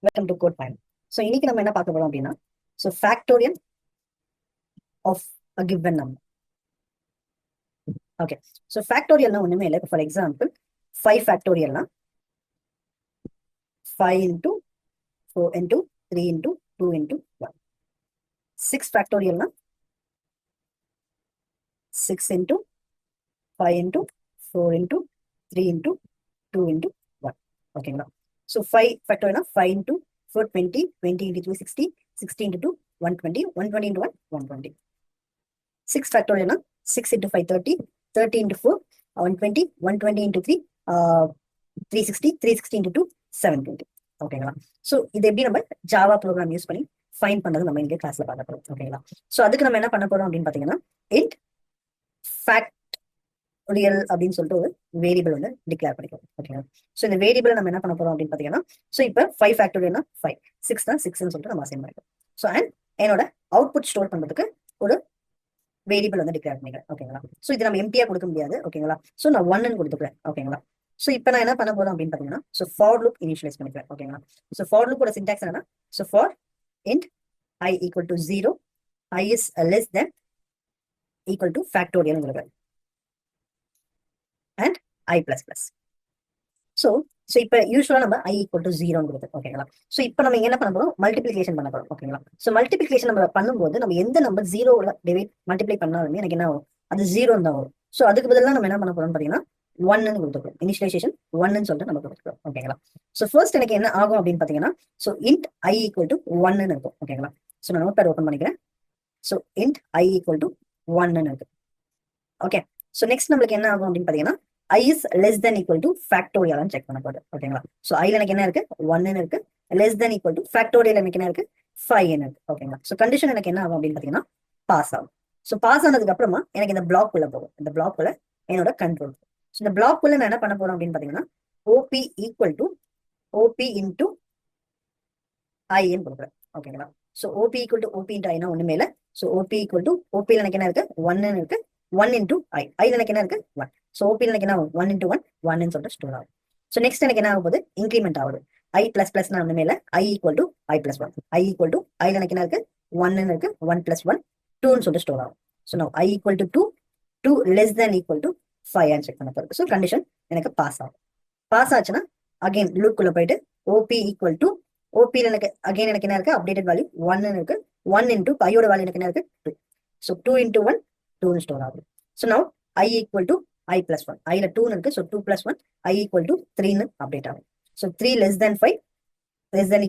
Welcome to Code Point. So இன்னைக்கு நம்ம என்ன பார்க்க போறோம் அப்படின்னா, so factorial of a given number. Okay, so ஃபேக்டோரியல்னா ஒண்ணுமே இல்லை. ஃபார் எக்ஸாம்பிள் 5 ஃபேக்டோரியல்னா 5 இன்டூ 4 இன்டூ 3 இன்டூ 2 இன்டூ 1. 6 ஃபேக்டோரியல்னா 6 into 5 into 4 into 3 into 2 into 1. ஓகேங்களா? ஸோ 5 ஃபேக்டோரியல்னா 5 into 4 20, 20 into 3 60, 60 into 2 120, 120 into 1 120. 6 factorial na 6 into 5 30, 30 into 4 120, 120 into 3 360, 360 into 2 720. ஓகேங்களா? ஸோ இது எப்படி நம்ம ஜாவா ப்ரோக்ராம் யூஸ் பண்ணி ஃபைன் பண்றது நம்ம இங்கே கிளாஸ்ல பார்க்க போறோம். ஓகேங்களா? ஸோ அதுக்கு நம்ம என்ன பண்ண போறோம் அப்படின்னு பாத்தீங்கன்னா, இன்ட் ஃபேக்டோரியல் அப்படின்னு சொல்லிட்டு ஒரு வேரியபிள் வந்து டிக்ளேர் பண்ணிக்கிறோம். ஓகேங்களா? ஸோ இந்த வேரியபிள் நம்ம என்ன பண்ண போறோம் அப்படின்னு பாத்தீங்கன்னா, ஸோ இப்போ 5 ஃபேக்டோரியல்னா 5, 6 தான் 6ன்னு சொல்லிட்டு நம்ம அசைன் பண்ணிக்கிறோம். ஸோ அண்ட் என்னோட அவுட்புட் ஸ்டோர் பண்றதுக்கு ஒரு வேரியபிள் வந்து டிக்ளேர் பண்ணிக்கிறேன். ஓகேங்களா? ஸோ இது நம்ம எம்டியா கொடுக்க முடியாது. ஓகேங்களா? ஸோ நான் 1ன்னு கொடுத்துக்கிறேன். ஓகேங்களா? ஸோ இப்போ நான் என்ன பண்ண போறோம் அப்படின்னு பாத்தீங்கன்னா, ஸோ ஃபார் லூப் இனிஷியலைஸ் பண்ணிக்கிறேன். ஓகேங்களா? ஸோ ஃபார் லூப்போட சின்டாக்ஸ் என்னன்னா, so for int I equal to 0, I is less than equal to factorial and I plus plus. So இப்போ யூஸ்வலா நம்ம I equal to 0 ஓகேங்களா? ஸோ இப்போ நம்ம என்ன பண்ண போறோம், மல்டிபிளிகேஷன் பண்ண போறோம். ஓகேங்களா? ஸோ மல்டிபிளிகேஷன் நம்ம பண்ணும்போது நம்ம எந்த நம்பர் 0ல டிவைட் மல்டிப்ளை பண்ணாலுமே எனக்கு என்ன ஆகும், அது 0 தான் வரும். ஸோ அதுக்கு பதிலாக நம்ம என்ன பண்ண போறோம் பாத்தீங்கன்னா 1ன்னு கொடுத்துருக்கோம். இனிஷியலைசேஷன் 1ன்னு சொல்லிட்டு நம்ம கொடுத்துருக்கோம். ஓகேங்களா? ஸோ ஃபர்ஸ்ட் எனக்கு என்ன ஆகும் அப்படின்னு பாத்தீங்கன்னா, so int I equal to 1ன்னு இருக்கும். ஓகேங்களா? ஸோ நான் நோட் பேட் ஓப்பன் பண்ணிக்கிறேன். So int I equal to 1ன்னு இருக்கு. ஓகே, ஸோ நெக்ஸ்ட் நம்மளுக்கு என்ன ஆகும் அப்படின்னு பாத்தீங்கன்னா, I is less than equal to factorial check பண்ண போகுது. ஓகேங்களா? ஸோ ஐல எனக்கு என்ன இருக்கு, 1ன்னு இருக்கு. less than equal to factorial எனக்கு என்ன இருக்கு, 5ன்னு இருக்கு. ஓகேங்களா? ஸோ கண்டிஷன் எனக்கு என்ன ஆகும் அப்படின்னு பாத்தீங்கன்னா பாஸ் ஆகும். ஸோ பாஸ் ஆனதுக்கு அப்புறமா எனக்கு இந்த பிளாக் உள்ள போகும். இந்த பிளாக் உள்ள என்னோட கண்ட்ரோல். ஸோ இந்த பிளாக் உள்ள நான் என்ன பண்ண போறோம் அப்படின்னு பாத்தீங்கன்னா, OP equal to OP into ஐன்னு கொடுக்குறேன். ஓகேங்களா? So OP equal to OP into Aina ஒண்ணுமே இல்லை. So OP equal to OP எனக்கு என்ன இருக்கு, 1ன்னு இருக்கு. 1 into I, ஐல எனக்கு என்ன இருக்கு 1. ஸோ OP எனக்கு என்ன ஆகும், 1 into 1 1ன்னு சொல்லிட்டு ஸ்டோர் ஆகும். ஸோ நெக்ஸ்ட் எனக்கு என்ன ஆகும் போது, இன்க்ரிமெண்ட் ஆகுது. I பிளஸ் பிளஸ் ஒண்ணுமே இல்லை. I equal to I plus 1, I equal to ஐல எனக்கு என்ன இருக்கு, 1ன்னு இருக்கு. 1 plus 1 2ன்னு சொல்லிட்டு ஸ்டோர் ஆகும். So now I equal to 2, 2 less than equal to 5 check பண்ண போகுது. ஸோ கண்டிஷன் எனக்கு பாஸ் ஆகும். பாஸ் ஆச்சுன்னா அகைன் லூப்புக்குள்ள போயிட்டு OP equal to OP எனக்கு அகைன் எனக்கு என்ன இருக்கு, அப்டேட்டட் வேல்யூ 1ன்னு இருக்கு. 1 into ஐயோட வேல்யூ எனக்கு என்ன இருக்கு 2. ஸோ 2 into 1 2ன்னு ஸ்டோர் ஆகுது. So now I equal to I plus 1, ஐல 2ன்னு இருக்கு. So 2 plus 1 I equal to 3ன்னு அப்டேட் ஆகும். So 3 less than 5 less than